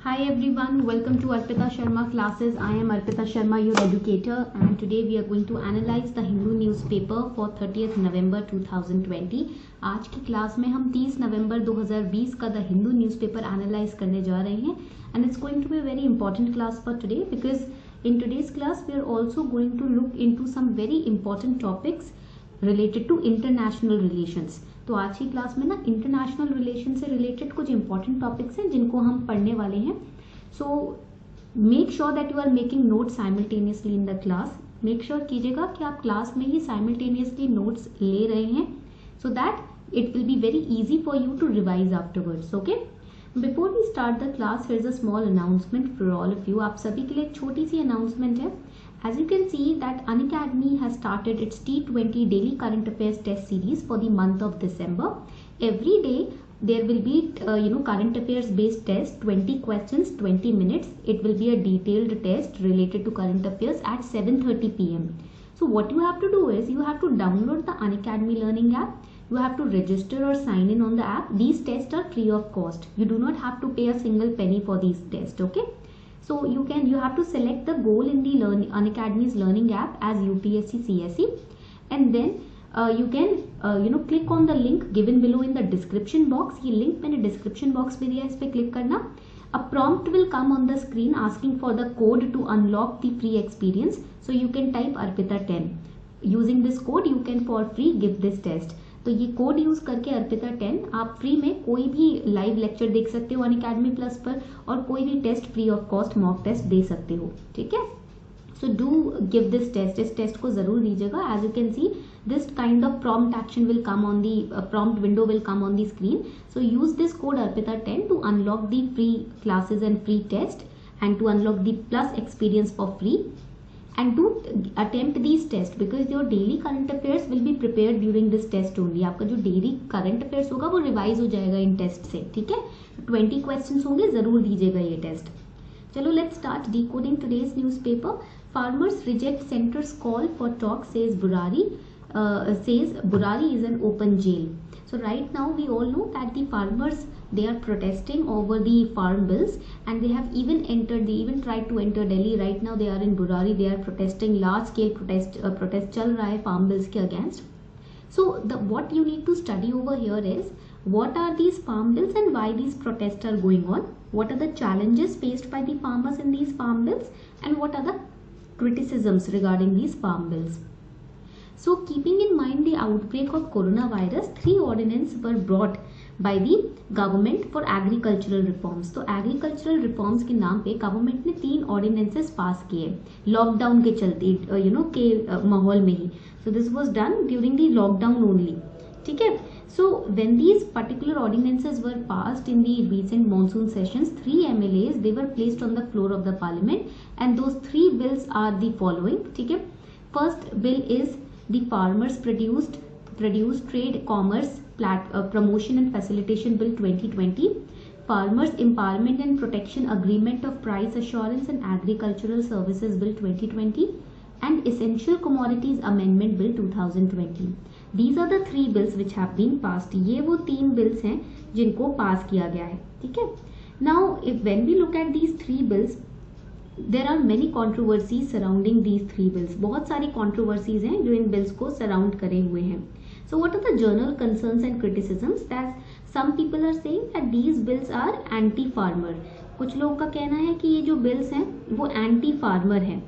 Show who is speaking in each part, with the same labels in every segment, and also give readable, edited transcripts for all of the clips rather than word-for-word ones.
Speaker 1: Hi everyone, welcome to Arpita Sharma classes. I am Arpita Sharma, your educator, and today we are going to analyze the Hindu newspaper for 30th November 2020. आज की class में हम 30 नवंबर 2020 का the Hindu newspaper analyse करने जा रहे हैं and it's going to be a very important class for today because in today's class we are also going to look into some very important topics related to international relations. तो आज की class में ना international relation से related कुछ important topics हैं जिनको हम पढ़ने वाले हैं. So make sure that you are making notes simultaneously in the class. Make sure कीजिएगा कि आप क्लास में ही साइमल्टेनियसली नोट्स ले रहे हैं so that it will be very easy for you to revise afterwards. Okay, before we start the class here is a small announcement for all of you. आप सभी के लिए एक छोटी सी अनाउंसमेंट है. As you can see that Unacademy has started its T20 daily current affairs test series for the month of December. Every day there will be current affairs based test, 20 questions, 20 minutes. It will be a detailed test related to current affairs at 7:30 p.m. So what you have to do is you have to download the Unacademy learning app. You have to register or sign in on the app. These tests are free of cost. You do not have to pay a single penny for these tests. Okay. So you have to select the goal in the Unacademy's learning app as UPSC CSE, and then you can click on the link given below in the description box. ये link मैंने description box में दिया है, इस पे click करना. A prompt will come on the screen asking for the code to unlock the free experience. So you can type Arpita 10. Using this code you can for free give this test. तो ये code use करके अर्पिता 10 आप free में कोई भी live lecture देख सकते हो अनअकैडमी प्लस पर और कोई भी test free of cost mock test दे सकते हो. ठीक है, so do give this test. इस टेस्ट को जरूर दीजिएगा. As you can see this kind of prompt action will come on the prompt window will come on the screen. So use this code Arpita 10 to unlock the free classes and free test and to unlock the plus experience for free. And do attempt these tests because your daily current affairs will be prepared during this test only. आपका जो daily current affairs होगा वो revise हो जाएगा इन test से. ठीक है, 20 questions होंगे, जरूर दीजिएगा ये टेस्ट. चलो let's start decoding today's newspaper. Farmers reject centres call for talk says Burari is an open jail. So right now we all know that the farmers, they are protesting over the farm bills and they have even tried to enter Delhi. Right now they are in Burari. They are protesting, large scale protest चल रहा है farm bills के against. So what you need to study over here is what are these farm bills and why these protests are going on. What are the challenges faced by the farmers in these farm bills and what are the criticisms regarding these farm bills. So keeping in mind the outbreak of coronavirus, 3 ordinances were brought by the government for agricultural reforms. तो agricultural reforms के नाम पे government ने 3 ordinances पास किए lockdown के चलते के माहौल में ही. So this was done during the lockdown only. ठीक है, so when these particular ordinances were passed in the recent monsoon sessions, 3 MLAs they were placed on the floor of the parliament and those 3 bills are the following. ठीक है, first bill is the farmers produced trade commerce promotion and facilitation bill 2020, farmers empowerment and protection agreement of price assurance and agricultural services bill 2020 and essential commodities amendment bill 2020. These are the 3 bills which have been passed. ये वो 3 bills हैं जिनको पास किया गया है. ठीक है, now when we look at these 3 bills, there are many controversies surrounding these 3 bills. बहुत सारी controversies हैं जो इन bills को surround करे हुए हैं. So what are the general concerns and criticisms? That some people are saying that these bills are anti-farmer. कुछ लोगों का कहना है कि ये जो bills हैं वो anti-farmer हैं.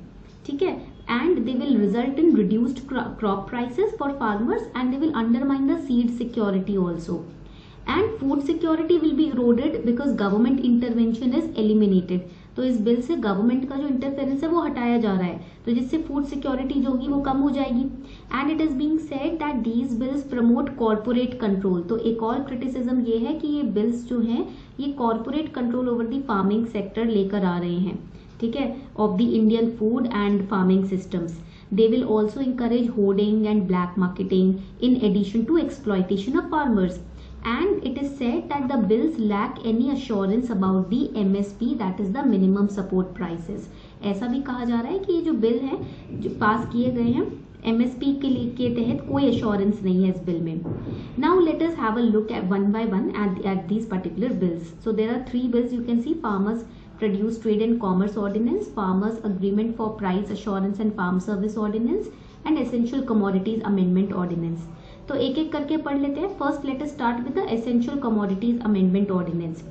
Speaker 1: ठीक है, and they will result in reduced crop prices for farmers and they will undermine the seed security also. And food security will be eroded because government intervention is eliminated. तो इस bill से government का जो interference है वो हटाया जा रहा है तो जिससे फूड सिक्योरिटी जो होगी वो कम हो जाएगी. And it is being said that these bills promote corporate control. तो एक और क्रिटिसिज्म ये है कि ये बिल्स जो हैं ये corporate control over the farming sector लेकर आ रहे हैं. ठीक है, of the Indian food and farming systems. They will also encourage hoarding and black marketing in addition to exploitation of farmers. And it is said that the bills lack any assurance about the MSP, that is the minimum support prices. ऐसा भी कहा जा रहा है कि ये जो bill है जो पास किए गए हैं MSP के तहत कोई assurance नहीं है इस बिल में. Now let us have a look at one by one at these particular bills. So there are 3 bills you can see. Produce, Trade and Commerce Ordinance, Farmers Agreement for Price Assurance and Farm Service Ordinance and Essential Commodities Amendment Ordinance. तो एक एक करके पढ़ लेते हैं. First let us start with the Essential Commodities Amendment Ordinance.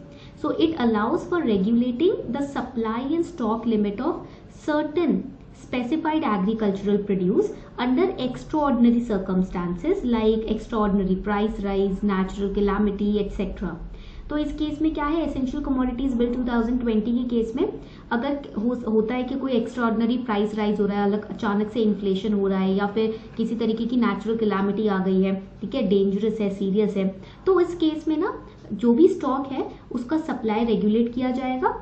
Speaker 1: So it allows for regulating the supply and stock limit of certain specified agricultural produce under extraordinary circumstances like extraordinary price rise, natural calamity, etc. तो इस case में क्या है, essential commodities bill 2020 के case में अगर होता है कि कोई एक्स्ट्राऑर्डिनरी प्राइस राइज हो रहा है, अलग अचानक से इन्फ्लेशन हो रहा है या फिर किसी तरीके की नेचुरल कैलामिटी आ गई है, ठीक है, डेंजरस है, सीरियस है, तो इस केस में ना जो भी स्टॉक है उसका सप्लाई रेगुलेट किया जाएगा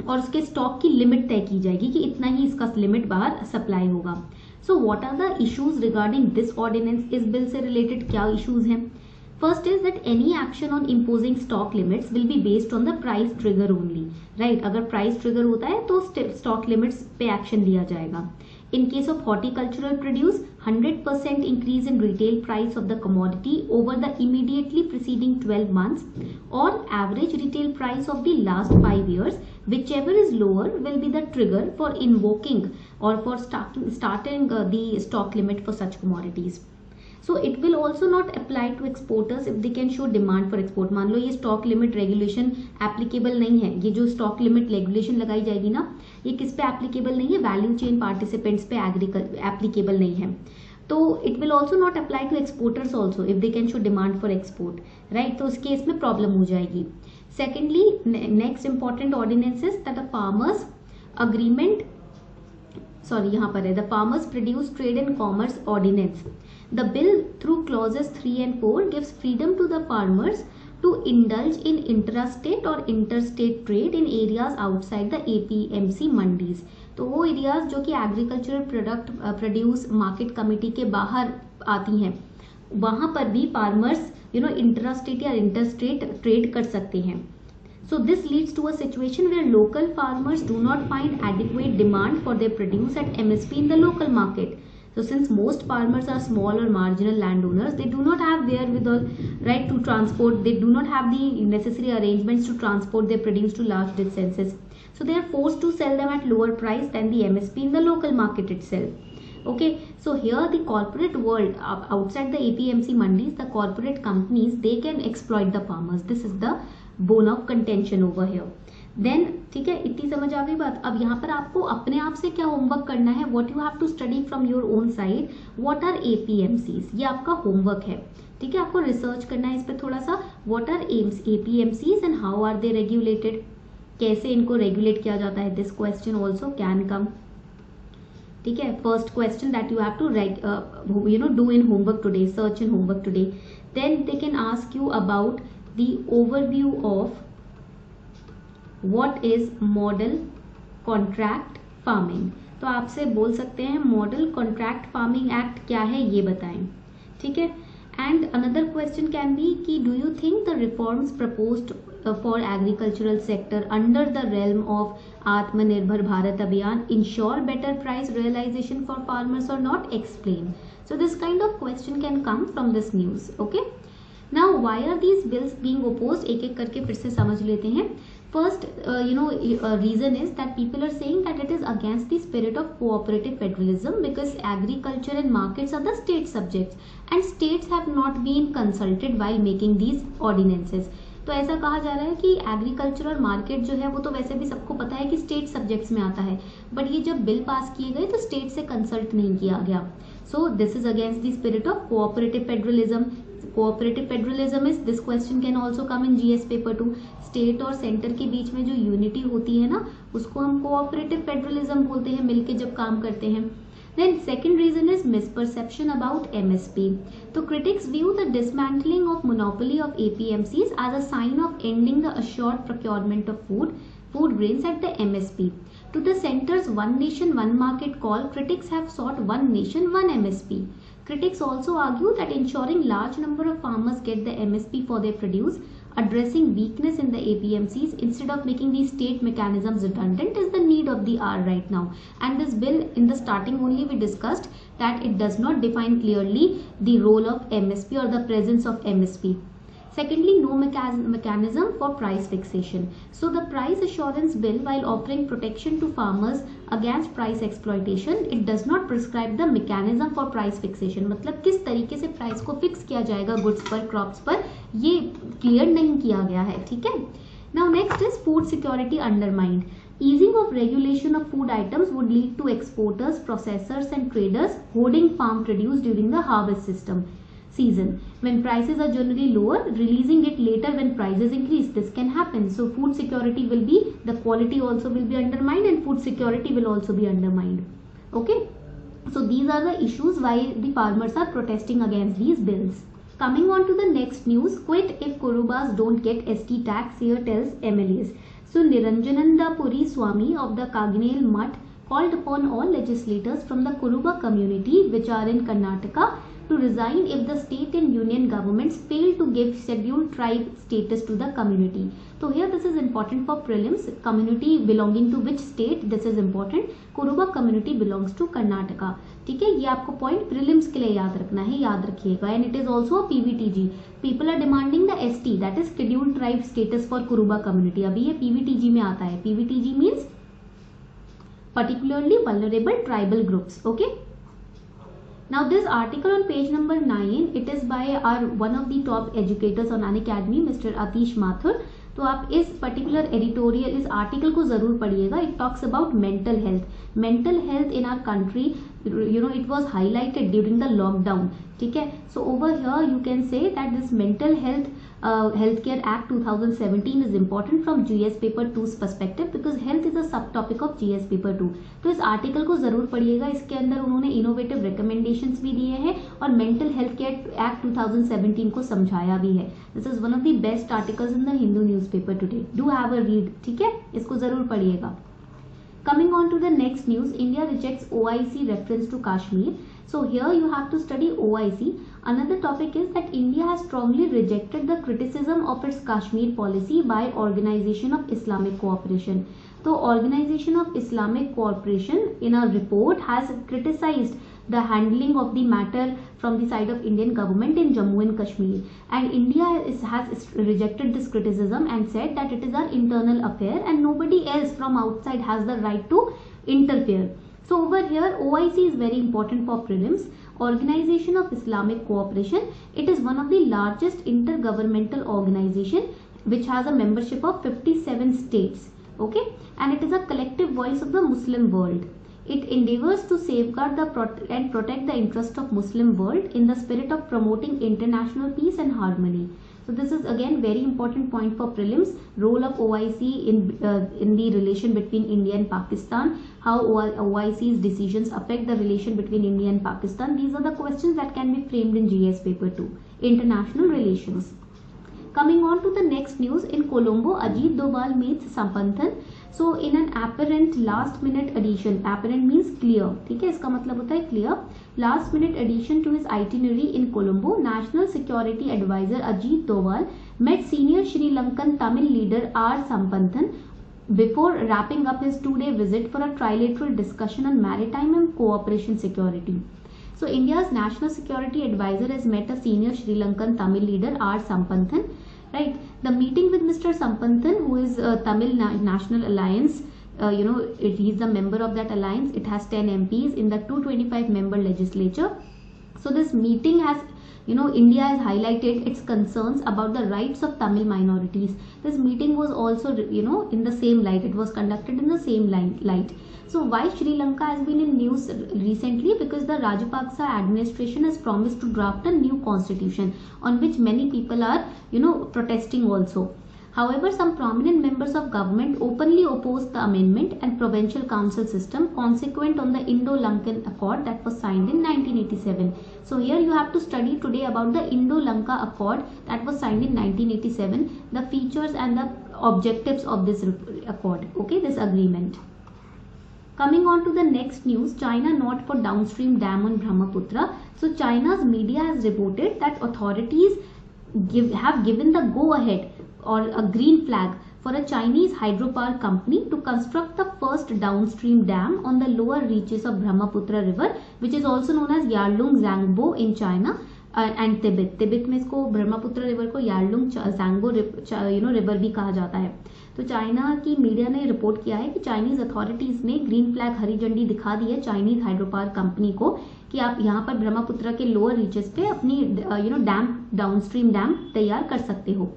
Speaker 1: और उसके स्टॉक की लिमिट तय की जाएगी कि इतना ही इसका लिमिट बाहर सप्लाई होगा. So what are the issues regarding this ordinance. इस बिल से रिलेटेड क्या इश्यूज हैं. First is that any action on imposing stock limits will be based on the price trigger only, right? अगर price trigger होता है तो stock limits पे action लिया जाएगा. In case of horticultural produce, 100% increase in retail price of the commodity over the immediately preceding 12 months or average retail price of the last 5 years, whichever is lower will be the trigger for invoking or for starting the stock limit for such commodities. So it will also not apply to exporters if they can show demand for export. मान लो ये stock limit regulation applicable नहीं है, ये जो stock limit regulation लगाई जाएगी ना, ये किस पे एप्लीकेबल नहीं है, वैल्यू चेन पार्टिसिपेंट्स पे एप्लीकेबल नहीं है. तो it will also not apply to exporters also if they can show demand for export, right. तो उस केस में प्रॉब्लम हो जाएगी. Secondly, next important ordinance is that the farmers agreement, sorry यहाँ पर है the farmers produce trade and commerce ordinance. The bill through clauses 3 and 4 gives freedom to the farmers to indulge in intrastate or interstate trade in areas outside the APMC mandis. तो वो areas जो कि agricultural produce market committee के बाहर आती हैं, वहां पर भी फार्मर्स इंट्रास्टेट या इंटरस्टेट ट्रेड कर सकते हैं. So this leads to a situation where local farmers do not find adequate demand for their produce at MSP in the local market. So since most farmers are small or marginal landowners, they do not have wherewithal, right, to transport. They do not have the necessary arrangements to transport their produce to large distances. So they are forced to sell them at lower price than the MSP in the local market itself. Okay, so here the corporate world outside the APMC mandis, the corporate companies, they can exploit the farmers. This is the bone of contention over here. Then ठीक है, इतनी समझ आ गई बात. अब यहाँ पर आपको अपने आप से क्या होमवर्क करना है, what you have to study from your own side, what are APMCs, ये आपका होमवर्क है. ठीक है, आपको रिसर्च करना है इस पर थोड़ा सा. What are APMCs and how are they regulated, कैसे इनको रेगुलेट किया जाता है. This question also can come. ठीक है, first question that you have to do in homework today, search in homework today. Then they can ask you about the overview of What is model contract farming. तो आपसे बोल सकते हैं model contract farming act क्या है ये बताएं. ठीक है, and another question can be कि do you think the reforms proposed for agricultural sector under the realm of Atmanirbhar Bharat Abhiyan ensure better price realisation for farmers और not, explain. So this kind of question can come from this news. Okay, now why are these bills being opposed, एक एक करके फिर से समझ लेते हैं. First, reason is that people are saying that it is against the spirit of cooperative federalism because agriculture and markets are the state subjects and states have not been consulted while making these ordinances. तो ऐसा कहा जा रहा है कि agriculture और market जो है वो तो वैसे भी सबको पता है कि स्टेट सब्जेक्ट्स में आता है, बट ये जब बिल पास किए गए तो स्टेट से कंसल्ट नहीं किया गया. So this is against the spirit of cooperative federalism. Cooperative federalism is, this question can also come in GS paper 2. State और सेंटर के बीच में जो यूनिटी होती है ना, उसको हम कोऑपरेटिव फेडरलिज्म बोलते हैं, मिलके जब काम करते हैं. Then second reason is misperception about MSP. So critics view the dismantling of monopoly of APMCs as a sign of ending the assured procurement of food grains at the MSP. To the center's one nation one market call, critics have sought one nation one MSP. Critics also argue that ensuring large number of farmers get the MSP for their produce, addressing weakness in the APMCs instead of making these state mechanisms redundant is the need of the hour right now. And this bill, in the starting only we discussed that it does not define clearly the role of MSP or the presence of MSP. Secondly, no mechanism for price fixation. So the price assurance bill, while offering protection to farmers against price exploitation, it does not prescribe the mechanism for price fixation. मतलब किस तरीके से price को fix किया जाएगा goods पर, crops पर, ये क्लियर नहीं किया गया है, ठीक है. Now next is food security undermined. Easing of regulation of food items would lead to exporters, processors and traders hoarding farm produce during the harvest season. When prices are generally lower, releasing it later when prices increase. This can happen. So food security will be, the quality also will be undermined and food security will also be undermined. Okay. So these are the issues why the farmers are protesting against these bills. Coming on to the next news, quit if Kurubas don't get ST tax, here tells MLAs. So Niranjananda Puri Swami of the Kaginel Mutt called upon all legislators from the Kuruba community which are in Karnataka to resign if the state and union governments fail to give scheduled tribe status to the community. So here this is important for prelims. Community belonging to which state, this is important. Kuruba community belongs to Karnataka. ठीक है, ये आपको point prelims के लिए याद रखना है, याद रखिएगा. And it is also PVTG. People are demanding the ST, that is scheduled tribe status for Kuruba community. अभी ये पीवीटीजी में आता है. PVTG means particularly vulnerable tribal groups. Okay. Now this article on page number 9, it is by our one of the top educators on Unacademy, Mr. Atish Mathur. तो आप इस particular editorial, इस article को जरूर पढ़िएगा. It talks about mental health. Mental health in our country, you know, it was highlighted during the lockdown. ठीक है. So over here you can say that this mental health Healthcare Act 2017 is important from GS Paper 2's perspective because health is a सब topic of GS Paper 2. तो इस article को जरूर पढ़िएगा. इसके अंदर उन्होंने इनोवेटिव रिकमेंडेशंस भी दिए हैं और मेंटल हेल्थ केयर एक्ट 2017 को समझाया भी है. This is one of the best articles in the Hindu newspaper today. Do have a read. ठीक है, इसको जरूर पढ़िएगा. Coming on to the next news, India rejects OIC reference to Kashmir. So here you have to study OIC. Another topic is that India has strongly rejected the criticism of its Kashmir policy by Organization of Islamic Cooperation. So Organization of Islamic Cooperation in a report has criticized the handling of the matter from the side of Indian government in Jammu and Kashmir, and India has rejected this criticism and said that it is our internal affair and nobody else from outside has the right to interfere. So over here OIC is very important for prelims. Organization of Islamic Cooperation, it is one of the largest intergovernmental organization which has a membership of 57 states. Okay, and it is a collective voice of the Muslim world. It endeavors to safeguard and protect the interest of Muslim world in the spirit of promoting international peace and harmony. So this is again very important point for prelims. Role of OIC in the relation between India and Pakistan. How OIC's decisions affect the relation between India and Pakistan. These are the questions that can be framed in GS Paper 2. International relations. Coming on to the next news, in Colombo, Ajit Doval meets Sampanthan. So in an apparent last minute addition, apparent means clear, ठीक है, इसका मतलब होता है clear. Last minute addition to his itinerary in Colombo, National Security Advisor Ajit Doval met senior Sri Lankan Tamil leader R. Sampanthan before wrapping up his 2-day visit for a trilateral discussion on maritime and cooperation security. So India's National Security Advisor has met a senior Sri Lankan Tamil leader R. Sampanthan. Right, the meeting with Mr. Sampanthan, who is Tamil National Alliance, he is a member of that alliance. It has 10 MPs in the 225 member legislature. So this meeting has, India has highlighted its concerns about the rights of Tamil minorities. This meeting was also, in the same light. It was conducted in the same light. So why Sri Lanka has been in news recently? Because the Rajapaksa administration has promised to draft a new constitution on which many people are, protesting also. However, some prominent members of government openly opposed the amendment and provincial council system consequent on the Indo-Lankan Accord that was signed in 1987. So here you have to study today about the Indo-Lanka Accord that was signed in 1987, the features and the objectives of this accord, okay, this agreement. Coming on to the next news, China not for downstream dam on Brahmaputra. So China's media has reported that authorities have given the go-ahead or a green flag for a Chinese hydropower company to construct the first downstream dam on the lower reaches of Brahmaputra river, which is also known as Yarlung Zangbo in China, and Tibet में इसको Brahmaputra river को Yarlung ज़ांगबो river भी कहा जाता है। तो China की media ने रिपोर्ट किया है कि चाइनीज अथॉरिटीज ने ग्रीन फ्लैग हरी झंडी दिखा दी है चाइनीज हाइड्रोपावर कंपनी को कि आप यहाँ पर ब्रह्मपुत्र के लोअर रीचेस पे अपनी डैम डाउनस्ट्रीम डैम तैयार कर सकते हो।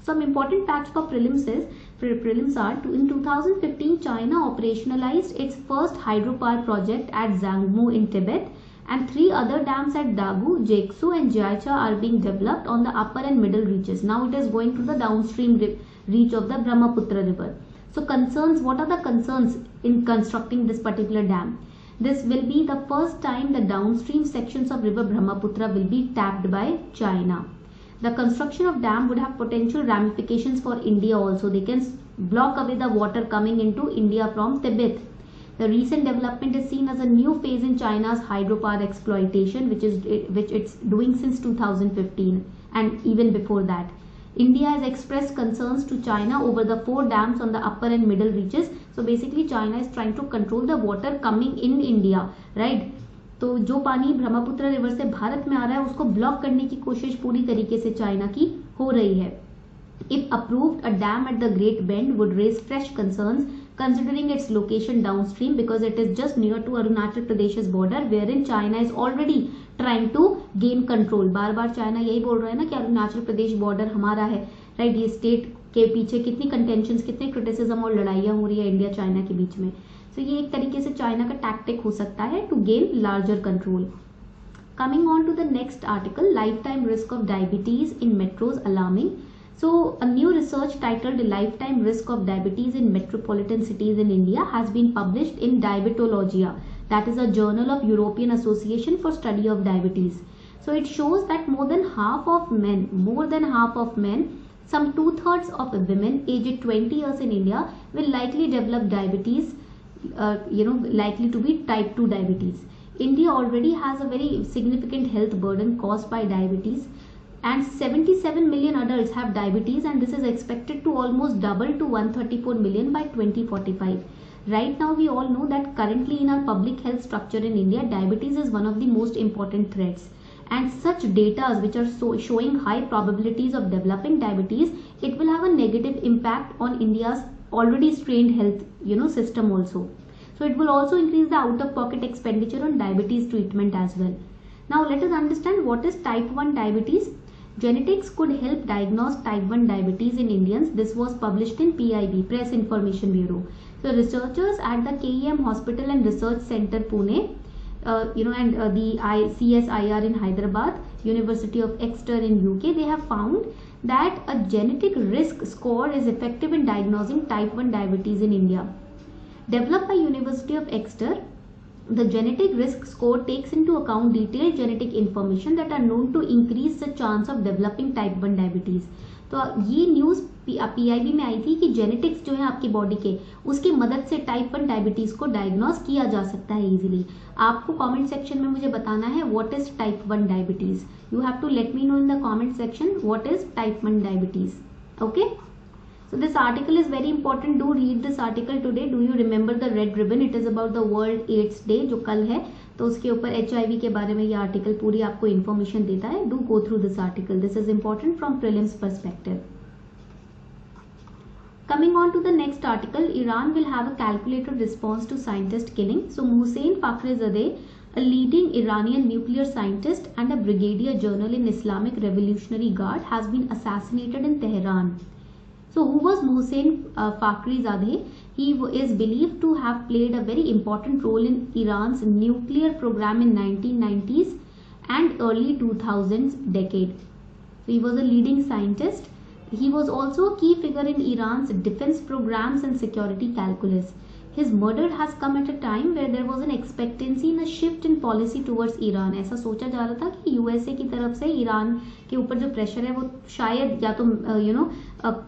Speaker 1: Some important facts for prelims are in 2015 China operationalized its first hydropower project at Zangmo in Tibet, and 3 other dams at Dagu, Jeksu and Jiacha are being developed on the upper and middle reaches. Now it is going to the downstream reach of the Brahmaputra river. So concerns, what are the concerns in constructing this particular dam? This will be the first time the downstream sections of river Brahmaputra will be tapped by China. The construction of dam would have potential ramifications for India also. They can block away the water coming into India from Tibet. The recent development is seen as a new phase in China's hydropower exploitation, which it's doing since 2015 and even before that. India has expressed concerns to China over the 4 dams on the upper and middle reaches. So basically China is trying to control the water coming in India, right? तो जो पानी Brahmaputra river से भारत में आ रहा है उसको block करने की कोशिश पूरी तरीके से चाइना की हो रही है। If approved, a dam at the Great Bend would raise fresh concerns considering its location downstream because it is just near to Arunachal Pradesh's border wherein China is already trying to gain control. Bar bar China यही बोल रहा है ना कि Arunachal Pradesh border हमारा है, right? ये state के पीछे कितनी कंटेंशंस, कितने क्रिटिसिज्म और लड़ाइयाँ हो रही है इंडिया चाइना के बीच में। तो ये एक तरीके से चाइना का टैक्टिक हो सकता है to gain larger control. Coming on to the next article, lifetime risk of diabetes in metros alarming. So a new research titled Lifetime Risk of Diabetes in Metropolitan Cities in India has been published in Diabetologia, that is a journal of European Association for Study of Diabetes. So it shows that more than half of men, some 2/3 of women aged 20 years in India will likely develop diabetes, likely to be type 2 diabetes. India already has a very significant health burden caused by diabetes. And 77 million adults have diabetes, and this is expected to almost double to 134 million by 2045. Right now we all know that currently in our public health structure in India, diabetes is one of the most important threats, and such data which are showing high probabilities of developing diabetes, it will have a negative impact on India's already strained health system also. So it will also increase the out of pocket expenditure on diabetes treatment as well. Now let us understand what is type 1 diabetes. Genetics could help diagnose type 1 diabetes in Indians. This was published in PIB, Press Information Bureau. So researchers at the KEM Hospital and Research Center Pune, and the CSIR in Hyderabad, University of Exeter in UK, they have found that a genetic risk score is effective in diagnosing type 1 diabetes in India. Developed by University of Exeter, the genetic risk score takes into account detailed genetic information that are known to increase the chance of developing type 1 diabetes. तो ये news PIB में आई थी कि genetics जो है आपकी body के, उसकी मदद से टाइप 1 डायबिटीज़ को डायग्नोस किया जा सकता है इजीली। आपको कमेंट सेक्शन में मुझे बताना है what is type 1 diabetes. You have to let me know in the comment section what is type 1 diabetes. Okay, so this article is very important. Do read this article today. Do you remember the red ribbon? It is about the World AIDS Day जो कल है, तो उसके ऊपर HIV के बारे में ये आर्टिकल पूरी आपको इन्फॉर्मेशन देता है. Do go through this article. This is important from prelims perspective. Coming on to the next article, Iran will have a calculated response to scientist killing. So Mohsen Fakhrizadeh, a leading Iranian nuclear scientist and a brigadier general in Islamic Revolutionary Guard, has been assassinated in Tehran. So who was Mohsen Fakhrizadeh? He is believed to have played a very important role in Iran's nuclear program in 1990s and early 2000s decade. So he was a leading scientist. He was also a key figure in Iran's defense programs and security calculus. His murder has come at a time where there was an expectancy in a shift in policy towards Iran. ऐसा सोचा जा रहा था कि USA की तरफ से Iran के ऊपर जो प्रेशर है वो शायद या तो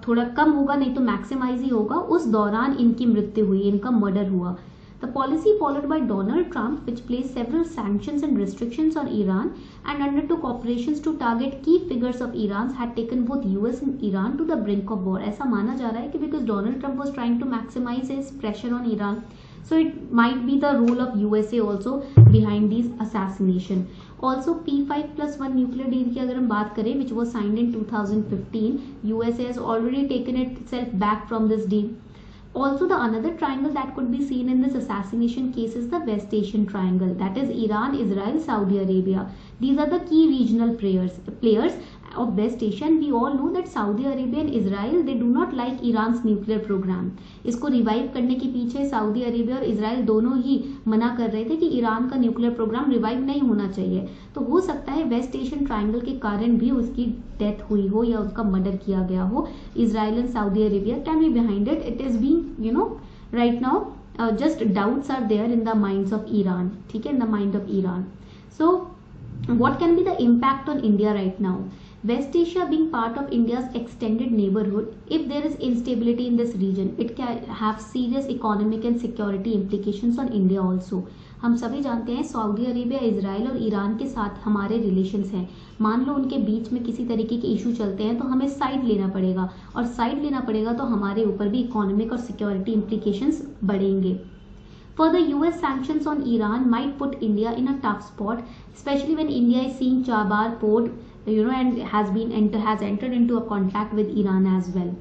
Speaker 1: थोड़ा कम होगा, नहीं तो मैक्सिमाइज ही होगा. उस दौरान इनकी मृत्यु हुई, इनका मर्डर हुआ. The policy followed by Donald Trump, which placed several sanctions and restrictions on Iran and undertook operations to target key figures of Iran, had taken both US and Iran to the brink of war. ऐसा माना जा रहा है कि because Donald Trump was trying to maximize his pressure on Iran, So it might be the role of USA also behind these assassination. Also P5+1 nuclear deal की अगर हम बात करें, which was signed in 2015, USA has already taken itself back from this deal. Also, the another triangle that could be seen in this assassination case is the West Asian Triangle, that is Iran, Israel, Saudi Arabia. These are the key regional players of West Asia, and we all know that Saudi Arabia and Israel, they do not like Iran's nuclear program. इसको revive करने के पीछे Saudi Arabia और Israel दोनों ही मना कर रहे थे कि ईरान का न्यूक्लियर प्रोग्राम रिवाइव नहीं होना चाहिए. तो हो सकता है वेस्ट एशियन ट्रायंगल के कारण भी उसकी डेथ हुई हो या उसका मर्डर किया गया हो. Israel and Saudi Arabia can be behind it. It is being right now just doubts are there in the minds of Iran, ठीक है, in the mind of Iran. So what can be the impact on India right now? West Asia being part of India's extended neighborhood, if there is instability in this region, it can have serious economic and security implications on India also. हम सभी जानते हैं Saudi Arabia, Israel और Iran के साथ हमारे relations हैं. मान लो उनके बीच में किसी तरीके के इशू चलते हैं तो हमें साइड लेना पड़ेगा, और साइड लेना पड़ेगा तो हमारे ऊपर भी इकोनॉमिक और सिक्योरिटी implications बढ़ेंगे. Further, US sanctions on Iran might put India in a tough spot, especially when India is seeing Chabahar port, and has entered into a contract with Iran as well.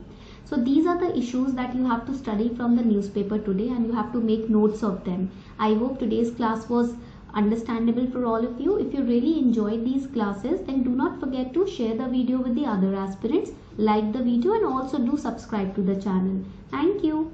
Speaker 1: So these are the issues that you have to study from the newspaper today, and you have to make notes of them. I hope today's class was understandable for all of you. If you really enjoyed these classes, then do not forget to share the video with the other aspirants, like the video, and also do subscribe to the channel. Thank you.